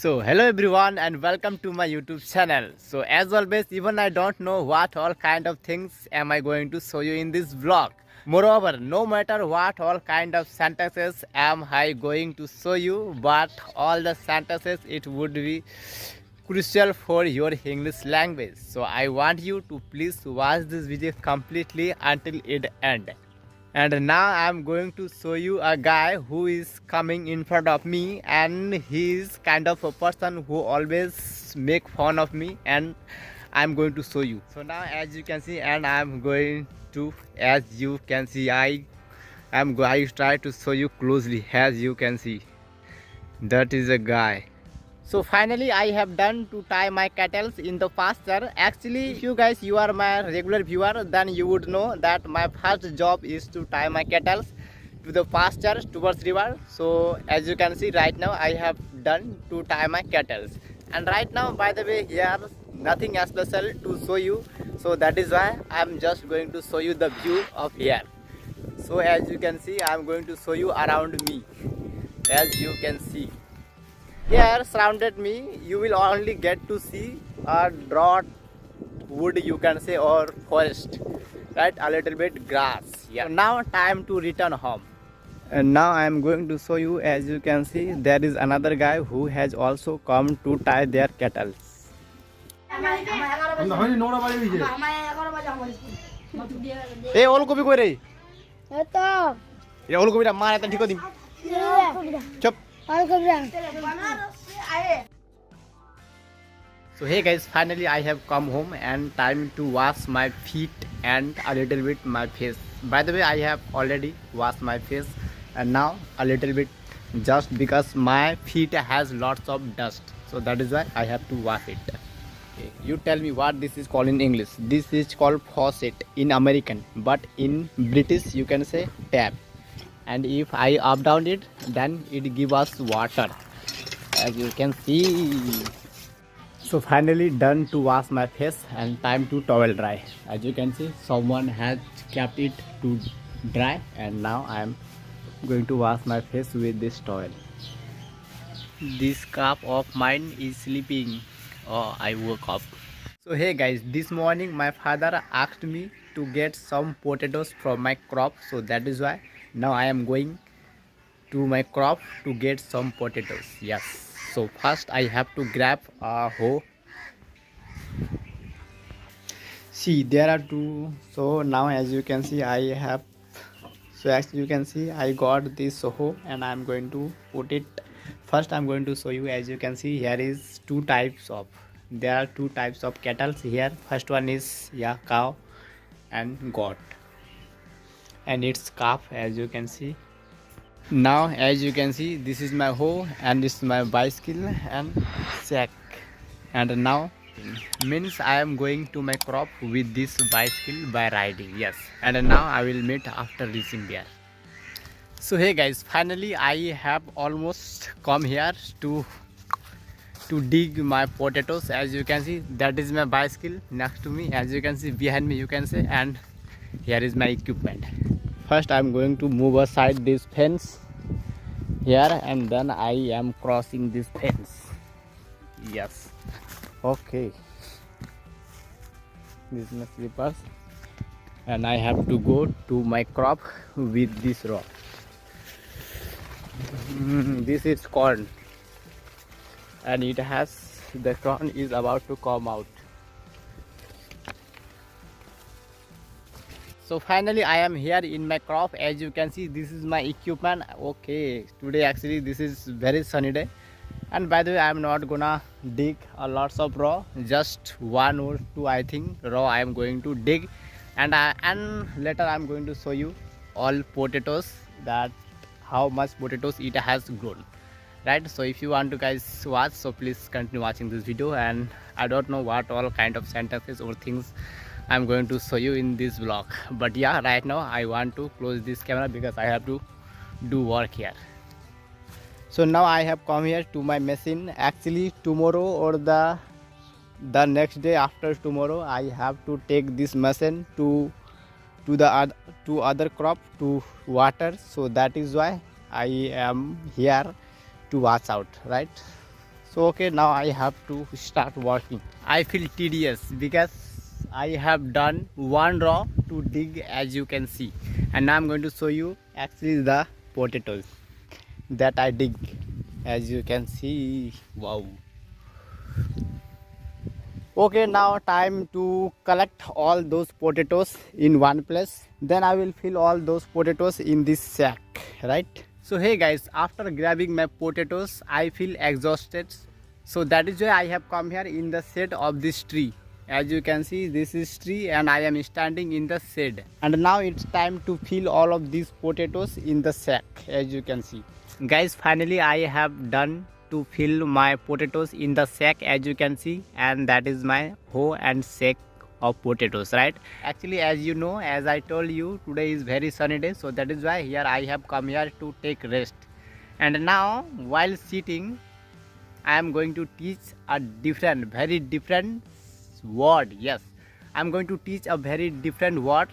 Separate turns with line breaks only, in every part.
So hello everyone and welcome to my YouTube channel. So as always, even I don't know what all kind of things am I going to show you in this vlog. Moreover, no matter what all kind of sentences am I going to show you, but all the sentences it would be crucial for your English language. So I want you to please watch this video completely until it end. And now I'm going to show you a guy who is coming in front of me, and he is kind of a person who always make fun of me, and I'm going to show you. So now as you can see, and I'm going to, as you can see, I try to show you closely. As you can see, that is a guy. So finally I have done to tie my cattle in the pasture. Actually, if you guys you are my regular viewer, then you would know that my first job is to tie my cattle to the pasture towards river. So as you can see right now I have done to tie my cattle. And right now, by the way, here nothing special to show you. So that is why I am just going to show you the view of here. So as you can see, I am going to show you around me. As you can see, here surrounded me, you will only get to see a drought wood, you can say, or forest, right? A little bit grass. Yeah. So now time to return home. And now I am going to show you. As you can see, there is another guy who has also come to tie their cattle. Hey, all copy koi rahi? Ye all copy ra mara tan thiko dim. Chup. So hey guys, finally I have come home and time to wash my feet and a little bit my face. By the way, I have already washed my face and now a little bit, just because my feet has lots of dust. So that is why I have to wash it. Okay. You tell me what this is called in English. This is called faucet in American, but in British you can say tap. And if I up down it, then it give us water, as you can see. So finally done to wash my face and time to towel dry. As you can see, someone has kept it to dry, and now I am going to wash my face with this towel. This cup of mine is sleeping. Oh, I woke up. So hey guys, this morning my father asked me to get some potatoes from my crop, so that is why now I am going to my crop to get some potatoes. Yes. So first I have to grab a hoe. See, there are two. So now as you can see I have, so as you can see I got this hoe and I am going to put it. First I am going to show you. As you can see, here is there are two types of cattle here. First one is cow and goat, and its calf, as you can see. Now as you can see, this is my hoe and this is my bicycle and sack. And now means I am going to my crop with this bicycle by riding. Yes. And now I will meet after reaching there. So hey guys, finally I have almost come here to dig my potatoes. As you can see, that is my bicycle next to me. As you can see behind me, you can say, and here is my equipment. First I am going to move aside this fence here, and then I am crossing this fence. Yes. Okay. This is my slippers, and I have to go to my crop with this rope. This is corn, and it has, the corn is about to come out. So finally I am here in my crop. As you can see, this is my equipment. Okay, today actually this is very sunny day, and by the way I am not gonna dig a lots of raw, just one or two I think raw I am going to dig, and later I am going to show you all potatoes, that how much potatoes it has grown, right? So if you want to guys watch, so please continue watching this video. And I don't know what all kind of sentences or things I'm going to show you in this vlog, but yeah, right now I want to close this camera because I have to do work here. So now I have come here to my machine. Actually tomorrow or the next day after tomorrow I have to take this machine to other crop to water. So that is why I am here to watch out, right? So okay, now I have to start working. I feel tedious because I have done one row to dig, as you can see, and now I'm going to show you actually the potatoes that I dig, as you can see. Wow. Okay, now time to collect all those potatoes in one place. Then I will fill all those potatoes in this sack, right? So hey guys, after grabbing my potatoes, I feel exhausted. So that is why I have come here in the shade of this tree. As you can see, this is tree and I am standing in the shade. And now it's time to fill all of these potatoes in the sack, as you can see. Guys, finally I have done to fill my potatoes in the sack, as you can see, and that is my hoe and sack of potatoes, right? Actually, as you know, as I told you, today is very sunny day, so that is why here I have come here to take rest. And now while sitting, I am going to teach a different, very different word. Yes, I am going to teach a very different word,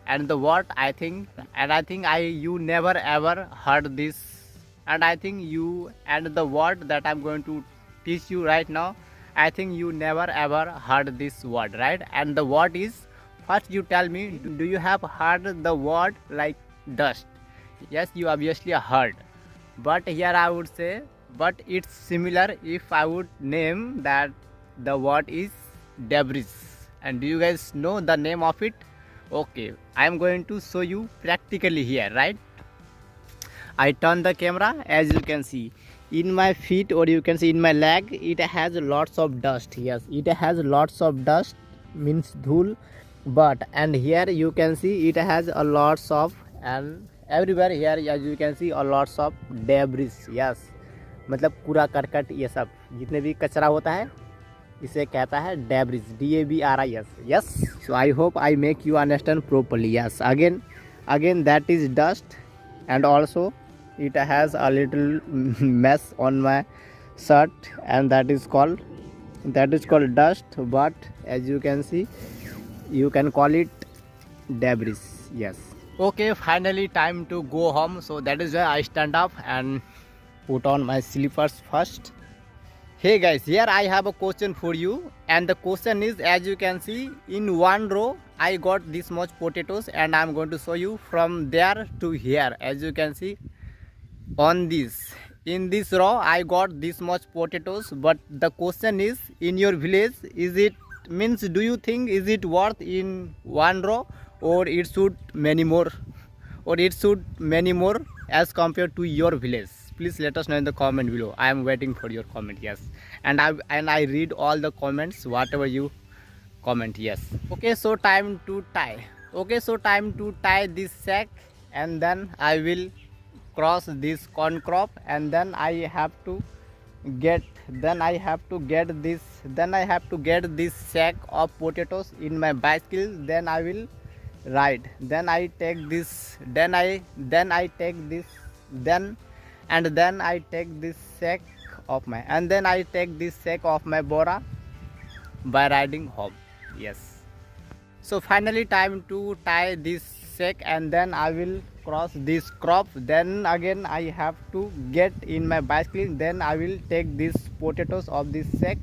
and the word I think you never ever heard this, and I think you, and the word that I'm going to teach you right now, I think you never ever heard this word, right? And the word is, first you tell me, do you have heard the word like dust? Yes, you obviously heard, but here I would say, but it's similar if I would name that the word is debris. And do you guys know the name of it? Okay, I am going to show you practically here, right? I turn the camera, as you can see in my feet, or you can see in my leg, it has lots of dust. Yes, it has lots of dust, means dhul. But and here you can see it has a lots of, and everywhere here as you can see a lots of debris. Yes, मतलब कूड़ा करकट, ये सब जितने भी कचरा होता है इसे कहता है debris, DABRIS. Yes, so I hope I make you understand properly. Yes, again that is dust, and also it has a little mess on my shirt, and that is called dust, but as you can see, you can call it debris. Yes. Okay, finally time to go home, so that is why I stand up and put on my slippers first. Hey guys, here I have a question for you, and the question is, as you can see, in one row I got this much potatoes, and I'm going to show you from there to here. As you can see on this, in this row I got this much potatoes, but the question is, in your village, is it, means do you think is it worth in one row, or it should many more, as compared to your village? Please let us know in the comment below. I am waiting for your comment. Yes, and I read all the comments, whatever you comment. Yes. Okay, so time to tie. This sack, and then I will cross this corn crop, and then I have to get this sack of potatoes in my bicycle. Then I will ride, then I take this sack of my bora by riding home. Yes, so finally time to tie this sack, and then I will cross this crop. Then again I have to get in my bicycle, then I will take these potatoes of this sack,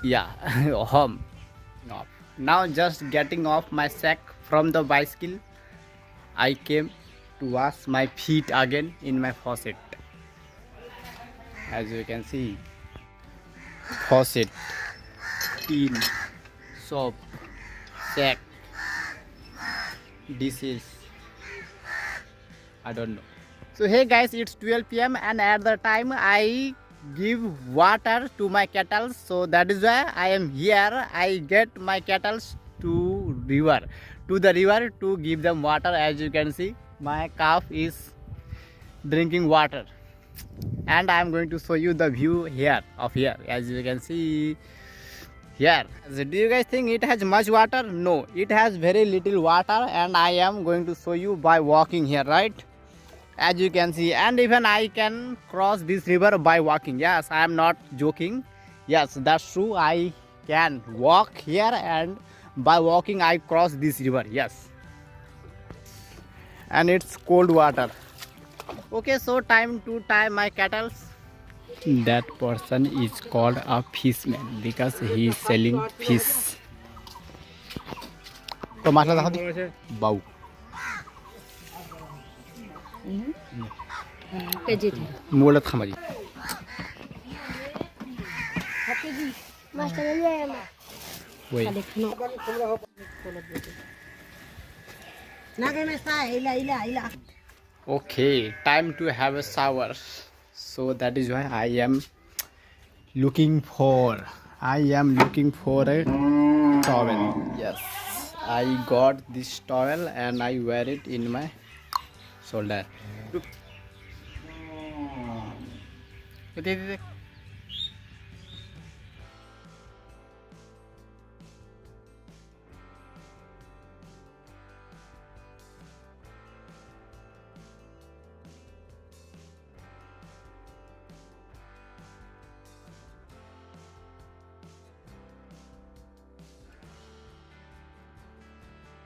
yeah, home. Now just getting off my sack from the bicycle, I came to wash my feet again in my faucet. As you can see, faucet, tin, soap, sack, dishes, I don't know. So hey guys, it's 12 PM, and at the time I give water to my cattle, so that is why I am here. I get my cattle to the river to give them water. As you can see, my calf is drinking water, and I am going to show you the view here. As you can see here. So do you guys think it has much water? No, it has very little water, and I am going to show you by walking here, right? As you can see, and even I can cross this river by walking. Yes, I am not joking. Yes, that's true. I can walk here, and by walking I cross this river. Yes, and it's cold water. Okay, so time to tie my cattle. That person is called a fishman because he is selling fish. তো মাছটা দেখা দিই বাউ মোবাইলটা থামারি ওই okay, time to have a shower, so that is why I am looking for a towel. Yes, I got this towel and I wear it in my shoulder.